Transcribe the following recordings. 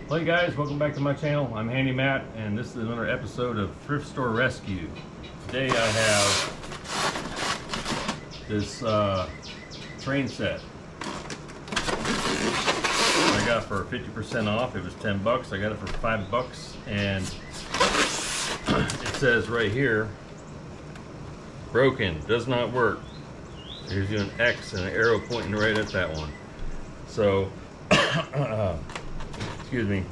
Hey guys, welcome back to my channel. I'm Handy Matt, and this is another episode of Thrift Store Rescue. Today I have this train set I got for 50% off. It was 10 bucks. I got it for 5 bucks, and it says right here, broken, does not work. Here's you an X and an arrow pointing right at that one. So excuse me,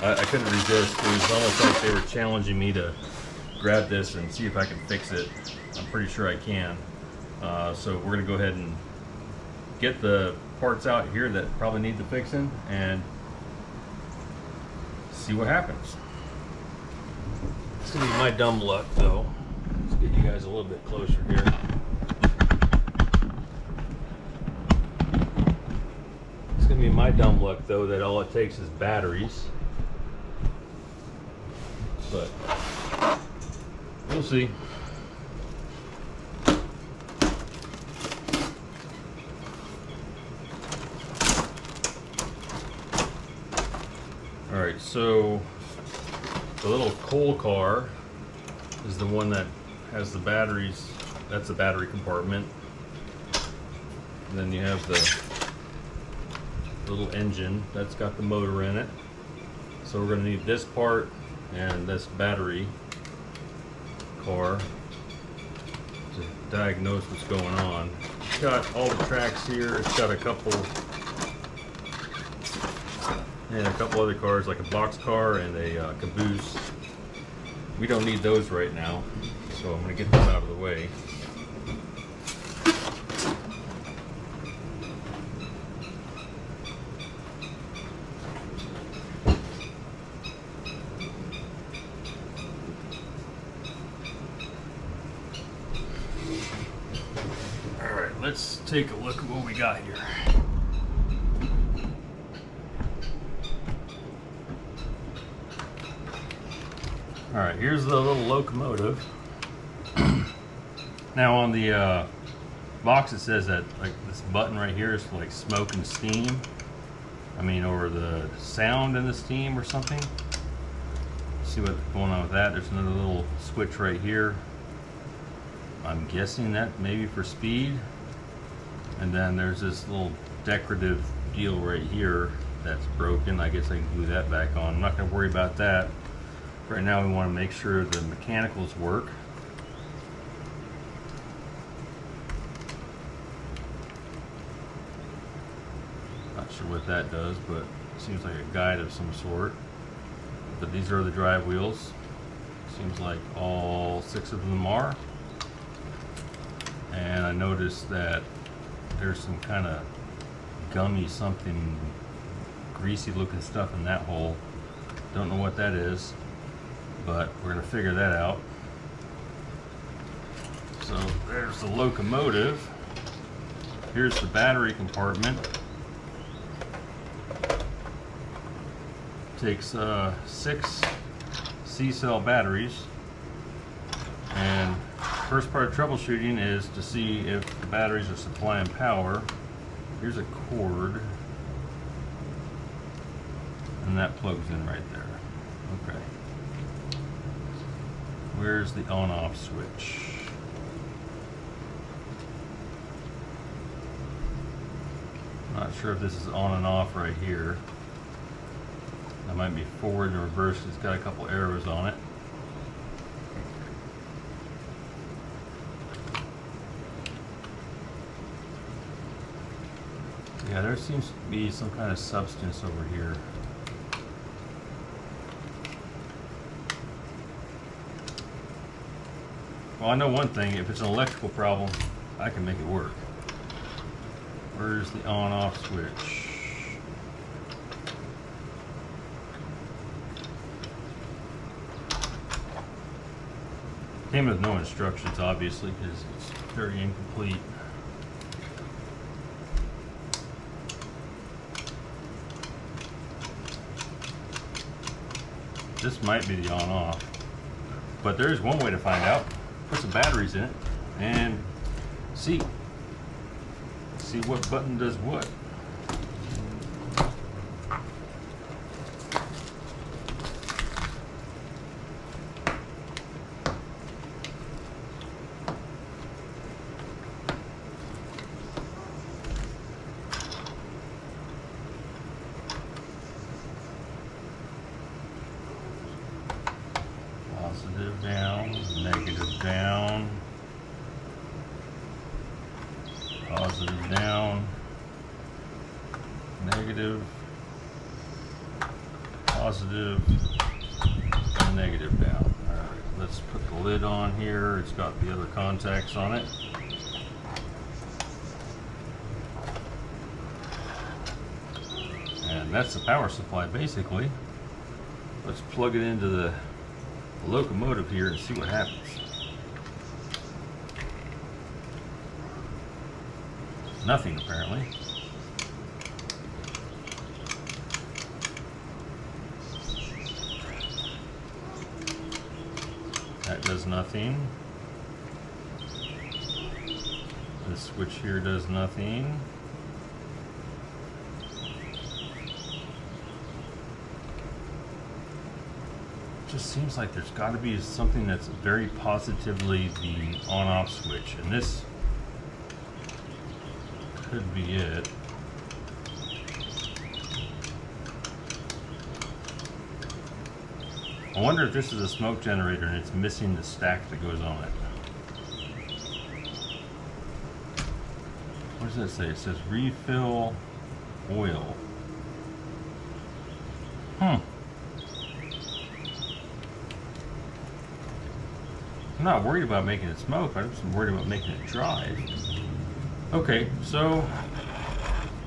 I couldn't resist. It was almost like they were challenging me to grab this and see if I can fix it. I'm pretty sure I can. So we're gonna go ahead and get the parts out here that probably need the fixing and see what happens. It's gonna be my dumb luck though. Let's get you guys a little bit closer here. It's gonna be my dumb luck though that all it takes is batteries, but we'll see. All right, so the little coal car is the one that has the batteries. That's the battery compartment, and then you have the little engine that's got the motor in it. So we're going to need this part and this battery car to diagnose what's going on. It's got all the tracks here. It's got a couple other cars, like a box car and a caboose. We don't need those right now, so I'm going to get them out of the way. Let's take a look at what we got here. All right, here's the little locomotive. Now on the box it says that like this button right here is for like smoke and steam. I mean, or the sound and the steam or something. Let's see what's going on with that. There's another little switch right here. I'm guessing that maybe for speed. And then there's this little decorative deal right here that's broken. I guess I can glue that back on. I'm not going to worry about that. Right now we want to make sure the mechanicals work. Not sure what that does, but it seems like a guide of some sort. But these are the drive wheels. Seems like all 6 of them are. And I noticed that there's some kind of gummy, something greasy looking stuff in that hole. Don't know what that is, but we're gonna figure that out. So there's the locomotive. Here's the battery compartment. Takes 6 C-cell batteries, and first part of troubleshooting is to see if the batteries are supplying power. Here's a cord, and that plugs in right there. Okay. Where's the on-off switch? Not sure if this is on and off right here. That might be forward and reverse. It's got a couple arrows on it. Yeah, there seems to be some kind of substance over here. Well, I know one thing, if it's an electrical problem, I can make it work. Where's the on-off switch? Came with no instructions, obviously, because it's very incomplete. This might be the on-off, but there is one way to find out. Put some batteries in it and see what button does what. Positive down, negative down, positive down, negative, positive, and negative down. All right, let's put the lid on here. It's got the other contacts on it. And that's the power supply, basically. Let's plug it into the locomotive here and see what happens. Nothing, apparently. That does nothing. This switch here does nothing. Just seems like there's got to be something that's very positively the on-off switch, and this could be it. I wonder if this is a smoke generator and it's missing the stack that goes on it. What does that say? It says refill oil. I'm not worried about making it smoke, I'm just worried about making it dry. Okay, so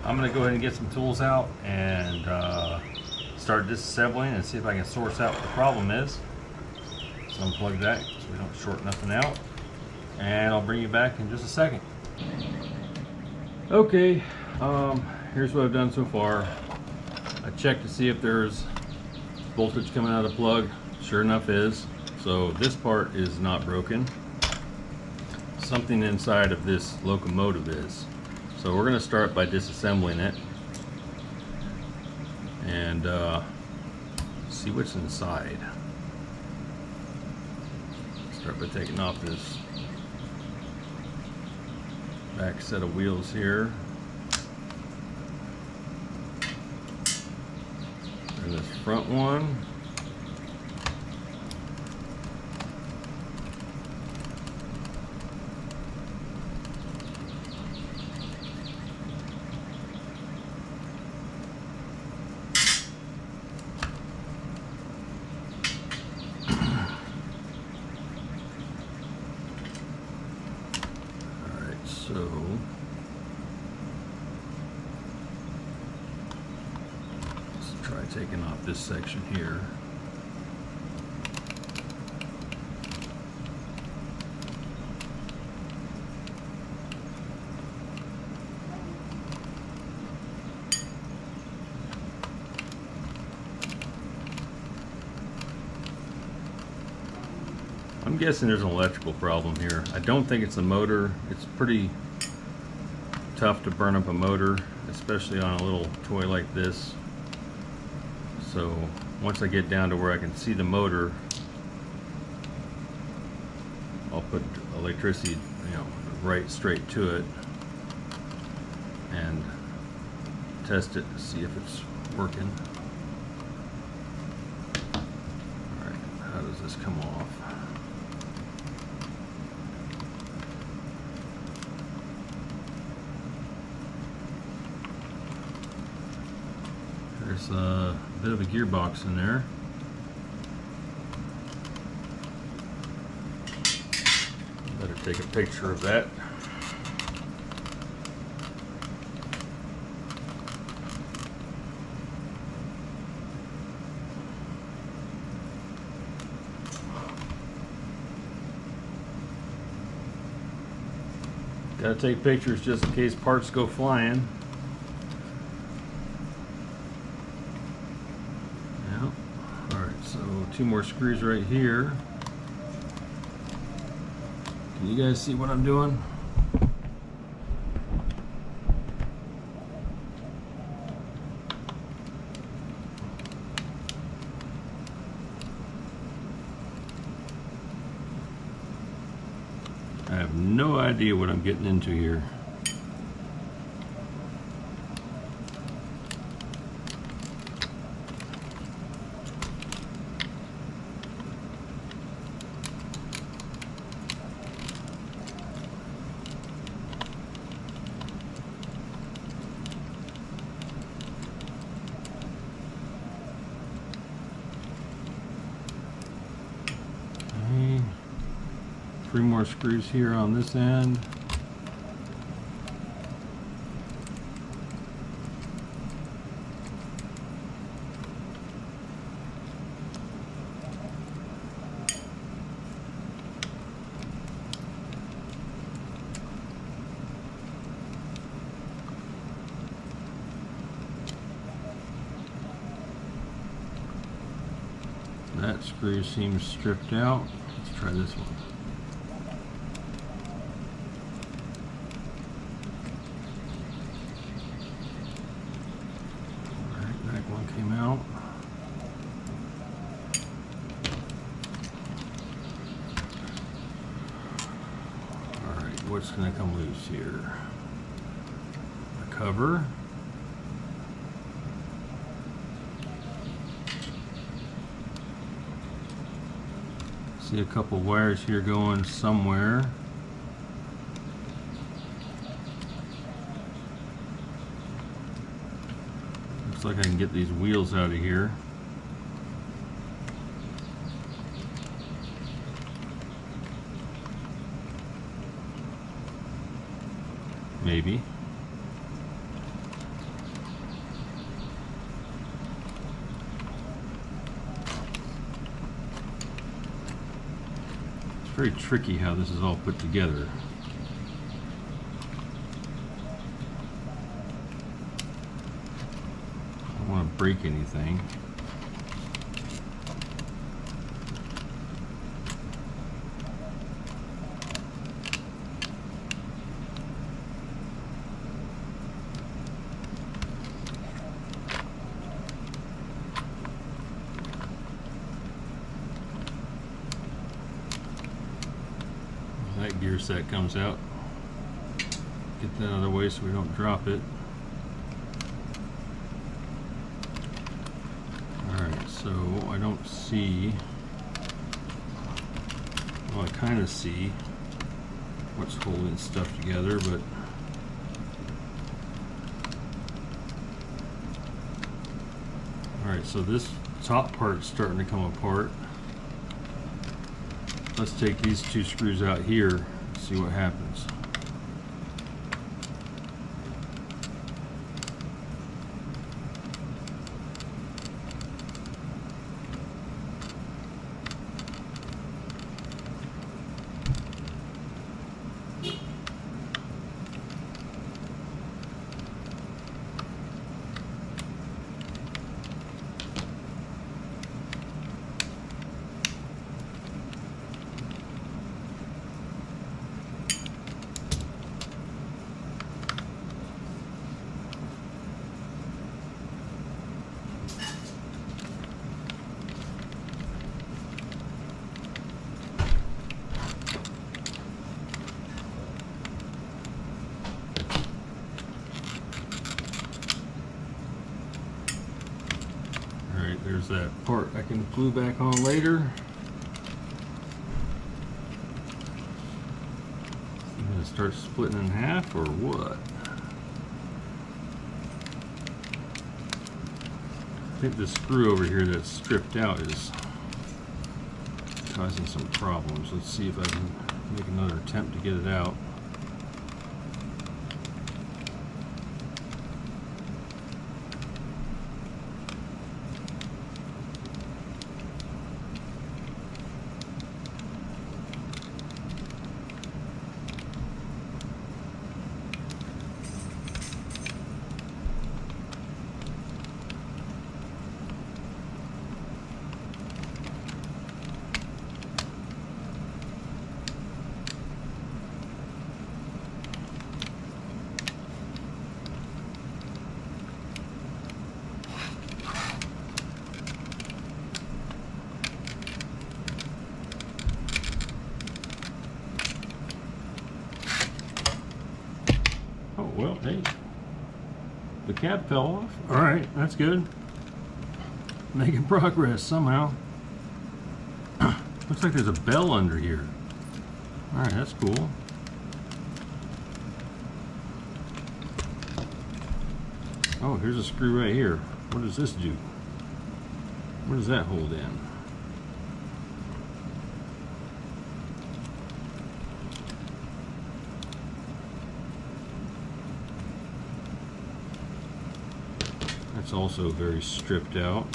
I'm going to go ahead and get some tools out and start disassembling and see if I can source out what the problem is. So unplug that so we don't short nothing out. And I'll bring you back in just a second. Okay, here's what I've done so far. I checked to see if there's voltage coming out of the plug. Sure enough is. So this part is not broken. Something inside of this locomotive is. So we're going to start by disassembling it and see what's inside. Start by taking off this back set of wheels here. And this front one. So let's try taking off this section here. I'm guessing there's an electrical problem here. I don't think it's a motor. It's pretty tough to burn up a motor, especially on a little toy like this. So once I get down to where I can see the motor, I'll put electricity, right straight to it and test it to see if it's working. All right, how does this come off? There's a bit of a gearbox in there. Better take a picture of that. Gotta take pictures just in case parts go flying. Yeah. Alright, so 2 more screws right here. Can you guys see what I'm doing? I have no idea what I'm getting into here. Okay. 3 more screws here on this end. That screw seems stripped out. Let's try this one. One came out. Alright, what's going to come loose here? The cover. See a couple wires here going somewhere. Looks like I can get these wheels out of here. Maybe. It's very tricky how this is all put together. I don't want to break anything. That gear set comes out. Get that out of the way so we don't drop it. Alright, so I don't see, well, I kind of see what's holding stuff together, but alright, so this top part's starting to come apart. Let's take these 2 screws out here and see what happens. There's that part I can glue back on later. I'm going to start splitting in half or what? I think the screw over here that's stripped out is causing some problems. Let's see if I can make another attempt to get it out. Well, hey, the cap fell off. All right, that's good. Making progress somehow. Looks like there's a bell under here. All right, that's cool. Oh, here's a screw right here. What does this do? What does that hold in? It's also very stripped out.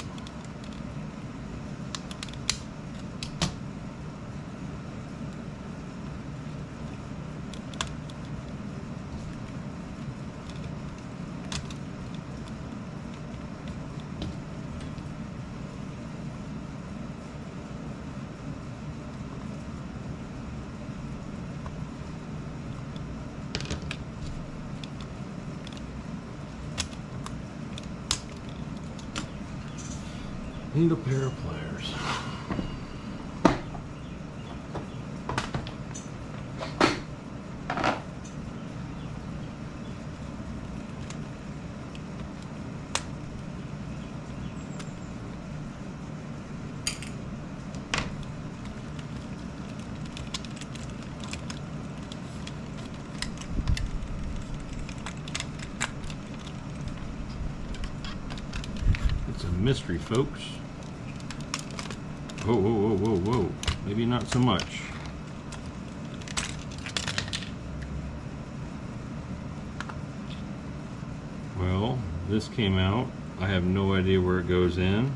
Need a pair of pliers. It's a mystery, folks. Whoa, whoa, whoa, whoa, whoa. Maybe not so much. Well, this came out. I have no idea where it goes in.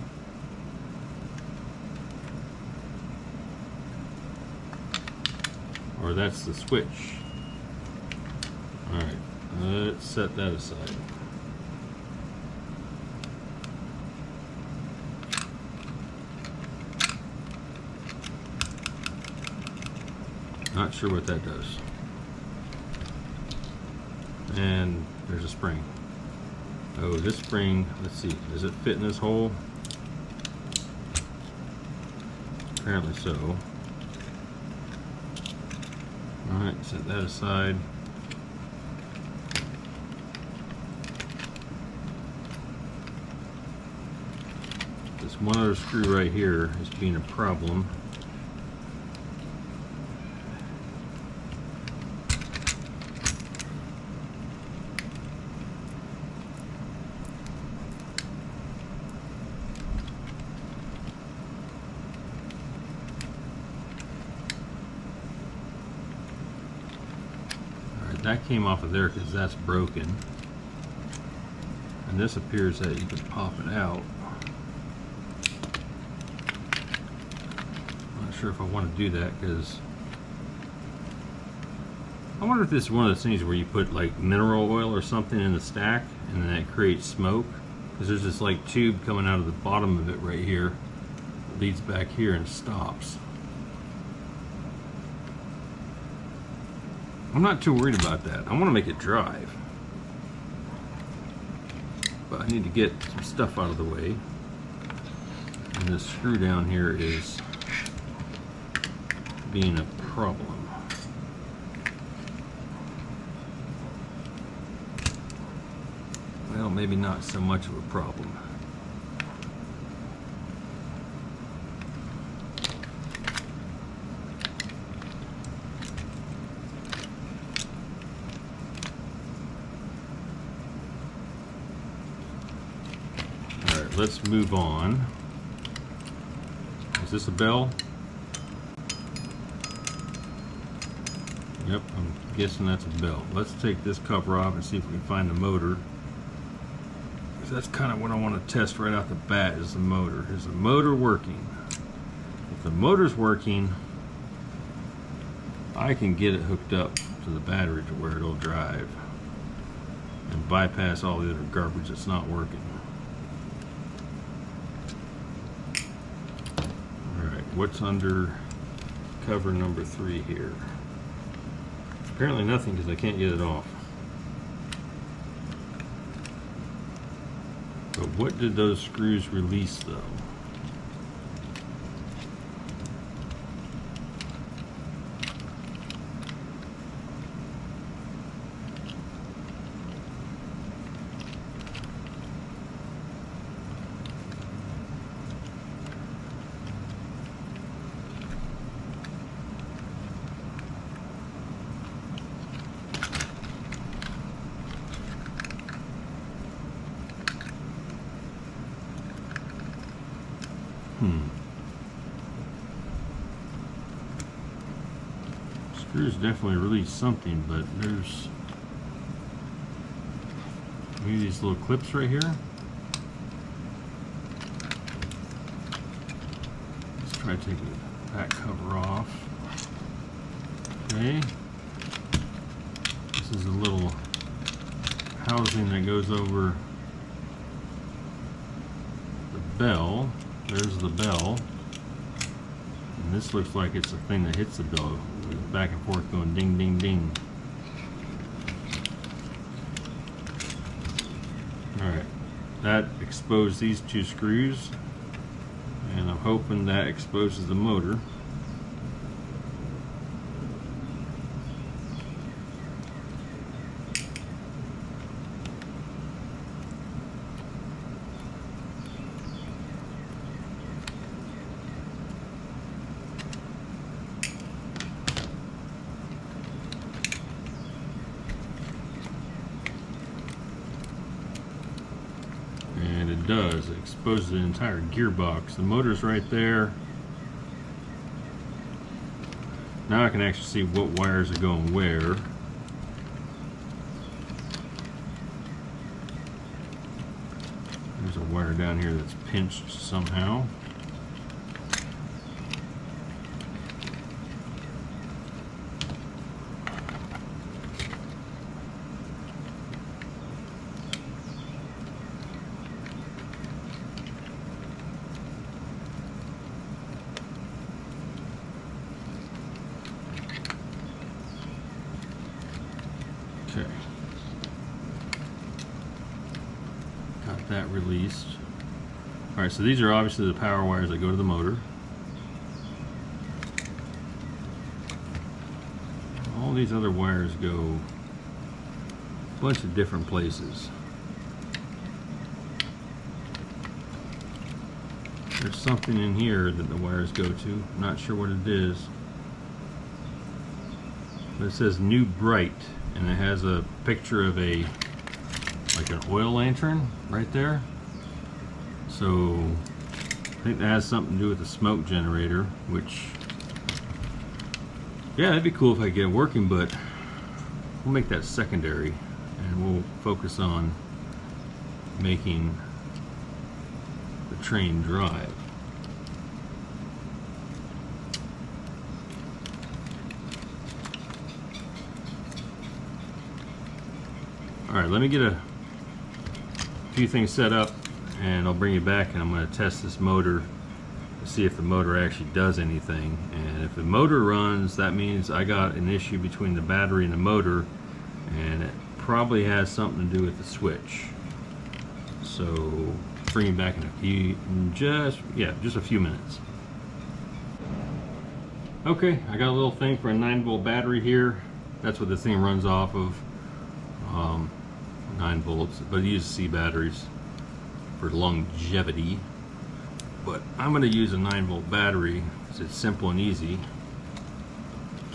Or that's the switch. Alright, let's set that aside. Not sure what that does. And there's a spring. Oh, this spring, let's see, does it fit in this hole? Apparently so. Alright, set that aside. This one other screw right here is being a problem. That came off of there because that's broken, and this appears that you can pop it out. Not sure if I want to do that because I wonder if this is one of those things where you put like mineral oil or something in the stack and then that creates smoke, because there's this like tube coming out of the bottom of it right here, it leads back here and stops. I'm not too worried about that. I want to make it drive. But I need to get some stuff out of the way. And this screw down here is being a problem. Well, maybe not so much of a problem. let's move on. Is this a bell? Yep, I'm guessing that's a bell. Let's take this cover off and see if we can find the motor. Because that's kind of what I want to test right out the bat, is the motor. Is the motor working? If the motor's working, I can get it hooked up to the battery to where it'll drive and bypass all the other garbage that's not working. Alright, what's under cover number 3 here? Apparently nothing, because I can't get it off. But what did those screws release though? Screws definitely release something, but there's maybe these little clips right here. Let's try taking the back cover off. Okay. This is a little housing that goes over the bell. There's the bell. And this looks like it's the thing that hits the bell. Back and forth going ding, ding, ding. Alright. That exposed these 2 screws. And I'm hoping that exposes the motor. Does. It exposes the entire gearbox. The motor's right there. Now I can actually see what wires are going where. There's a wire down here that's pinched somehow. Okay. Got that released. Alright, so these are obviously the power wires that go to the motor. All these other wires go a bunch of different places. There's something in here that the wires go to. I'm not sure what it is. But it says New Bright, and it has a picture of a like an oil lantern right there. So I think that has something to do with the smoke generator, which, yeah, that'd be cool if I get it working, but we'll make that secondary and we'll focus on making the train drive. Alright, let me get a few things set up and I'll bring you back, and I'm going to test this motor to see if the motor actually does anything. And if the motor runs, that means I got an issue between the battery and the motor, and it probably has something to do with the switch. So bring you back in a few, just a few minutes. Okay, I got a little thing for a 9-volt battery here. That's what this thing runs off of. 9 volts, but it uses C batteries for longevity. But I'm going to use a 9-volt battery because it's simple and easy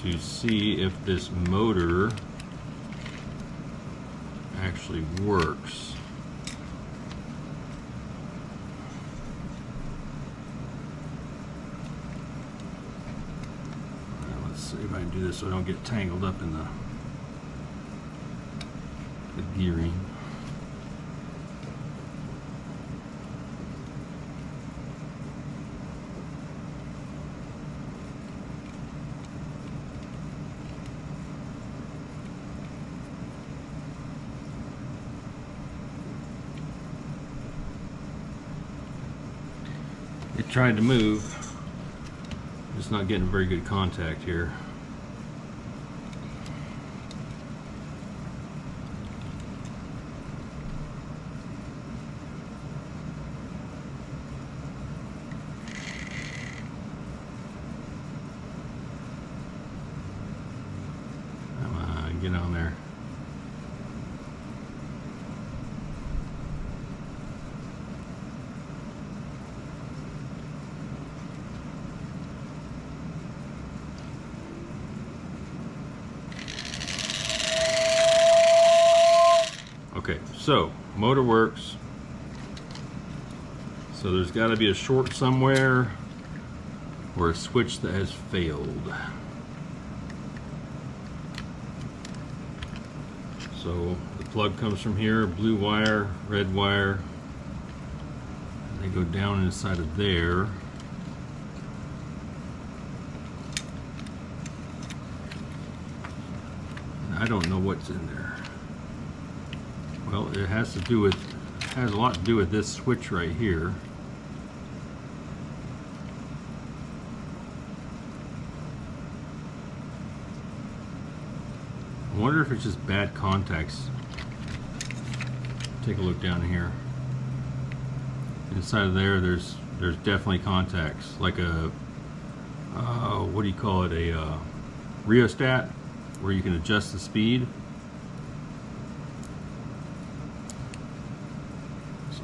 to see if this motor actually works. do this so I don't get tangled up in the gearing. It tried to move. It's not getting very good contact here. Come on, get on there. Okay, so motor works. So there's got to be a short somewhere or a switch that has failed. So the plug comes from here, blue wire, red wire. They go down inside of there. And I don't know what's in there. Well, it has a lot to do with this switch right here. I wonder if it's just bad contacts. Take a look down here. Inside of there, there's definitely contacts, like a what do you call it? A rheostat, where you can adjust the speed.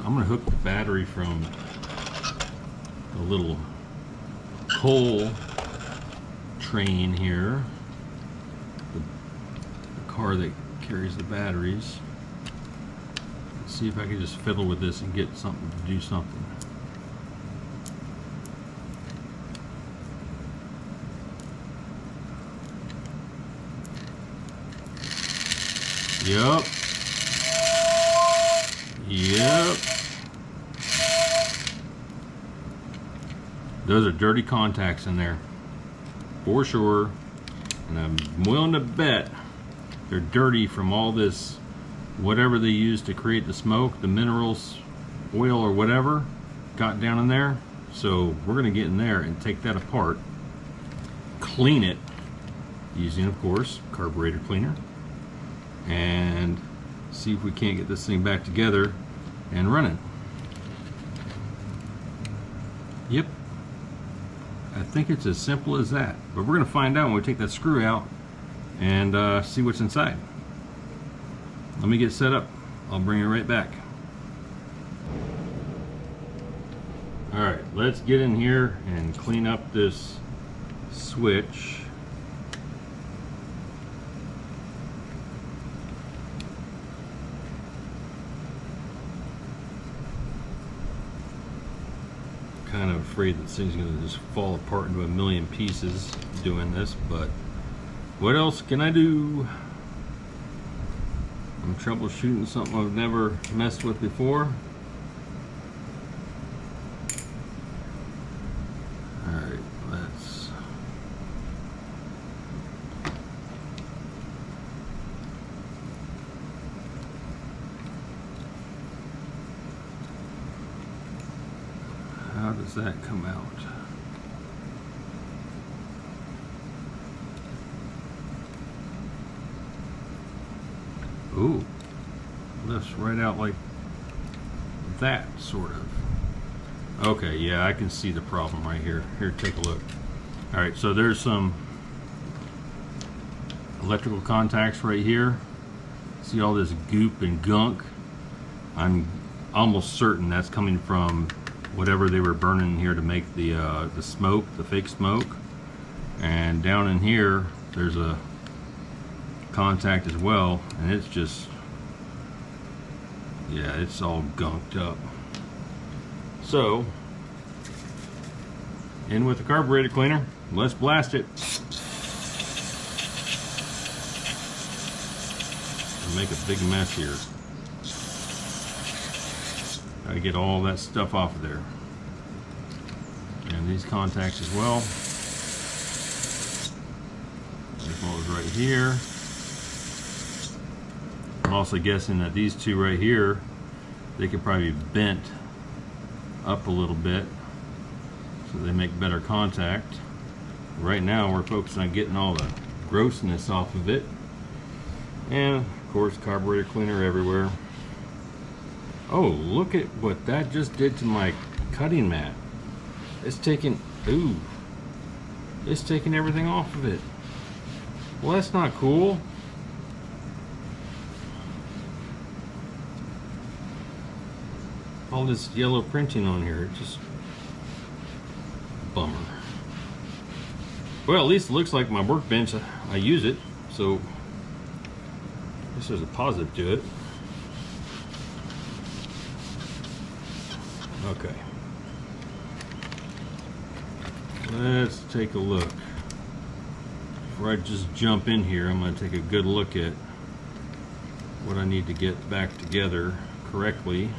I'm going to hook the battery from the little coal train here, the car that carries the batteries. Let's see if I can just fiddle with this and get something to do something. Yep. Yep. Those are dirty contacts in there, for sure. And I'm willing to bet they're dirty from all this, whatever they used to create the smoke, the minerals, oil or whatever, got down in there. So we're gonna get in there and take that apart, clean it, using, of course, carburetor cleaner, and see if we can't get this thing back together and running. Yep. I think it's as simple as that. But we're going to find out when we take that screw out and see what's inside. Let me get set up. I'll bring you right back. Alright, let's get in here and clean up this switch. Kind of afraid that this thing's going to just fall apart into a million pieces doing this, but what else can I do? I'm troubleshooting something I've never messed with before. Alright, let's how does that come out? Ooh, lifts right out like that, sort of. Okay, yeah, I can see the problem right here. Here, take a look. Alright, so there's some electrical contacts right here. See all this goop and gunk? I'm almost certain that's coming from whatever they were burning here to make the smoke, the fake smoke. And down in here, there's a contact as well, and it's just, yeah, it's all gunked up. So, in with the carburetor cleaner, let's blast it. to make a big mess here. Gotta get all that stuff off of there. And these contacts as well. This one was right here. I'm also guessing that these two right here, they could probably be bent up a little bit so they make better contact. Right now we're focusing on getting all the grossness off of it. And of course carburetor cleaner everywhere. Oh, look at what that just did to my cutting mat. It's taking, ooh, it's taking everything off of it. Well, that's not cool. All this yellow printing on here, it just, bummer. Well, at least it looks like my workbench, I use it, so I guess there's a positive to it. Okay. Let's take a look. Before I just jump in here, I'm going to take a good look at what I need to get back together correctly.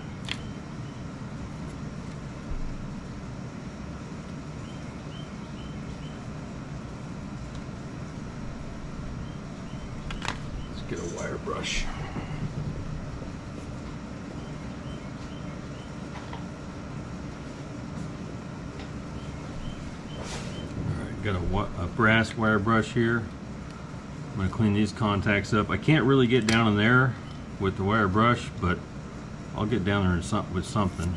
Let's get a wire brush. Got a brass wire brush here. I'm going to clean these contacts up. I can't really get down in there with the wire brush, but I'll get down there with something.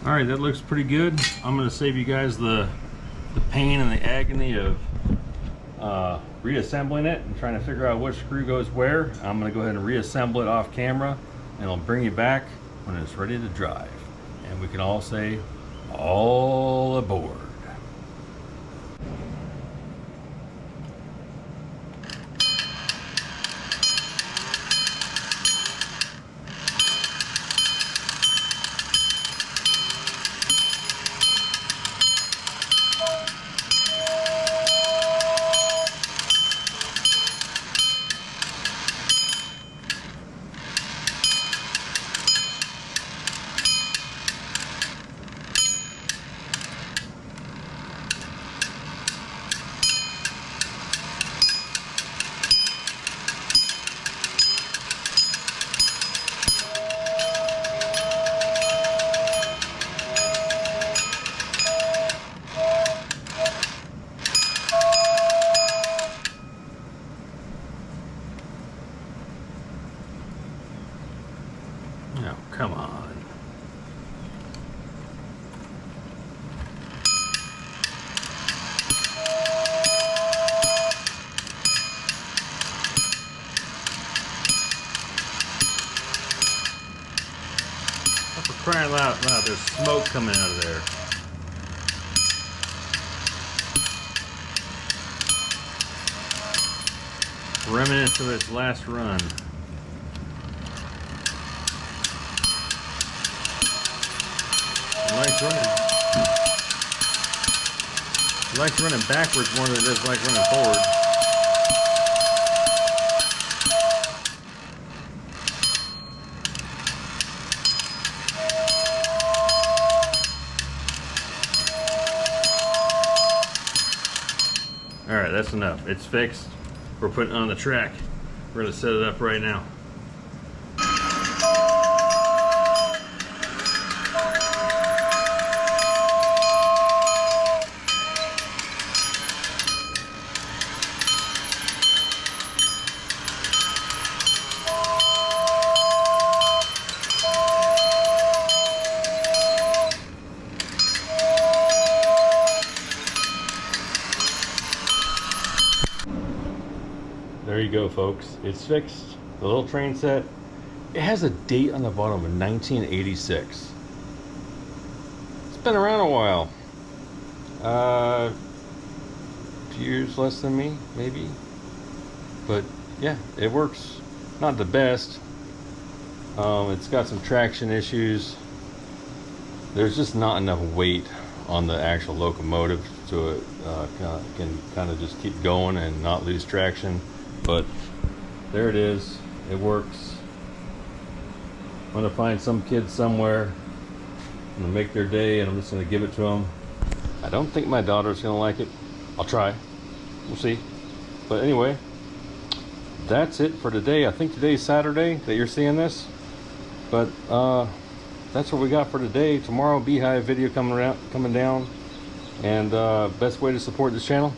All right, that looks pretty good. I'm going to save you guys the pain and the agony of reassembling it and trying to figure out which screw goes where. I'm going to go ahead and reassemble it off camera, and I'll bring you back when it's ready to drive. And we can all say, all aboard. Now, come on. For crying out loud, there's smoke coming out of there. Remnants of its last run. It likes running backwards more than it does like running forward. Alright, that's enough. It's fixed. We're putting it on the track. We're going to set it up right now. There you go, folks. It's fixed. The little train set. It has a date on the bottom of 1986. It's been around a while. A few years less than me, maybe. But yeah, it works. Not the best. It's got some traction issues. There's just not enough weight on the actual locomotive so it can kind of just keep going and not lose traction. But there it is. It works. I'm gonna find some kid somewhere. I'm gonna make their day and I'm just gonna give it to them. I don't think my daughter's gonna like it. I'll try. We'll see. But anyway, that's it for today. I think today's Saturday that you're seeing this. But that's what we got for today. Tomorrow, Beehive video coming down. And best way to support this channel,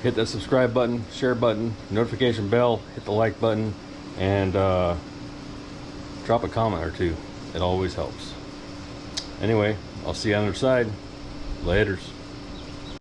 hit that subscribe button, share button, notification bell, hit the like button, and drop a comment or two. It always helps. Anyway, I'll see you on the other side. Laters.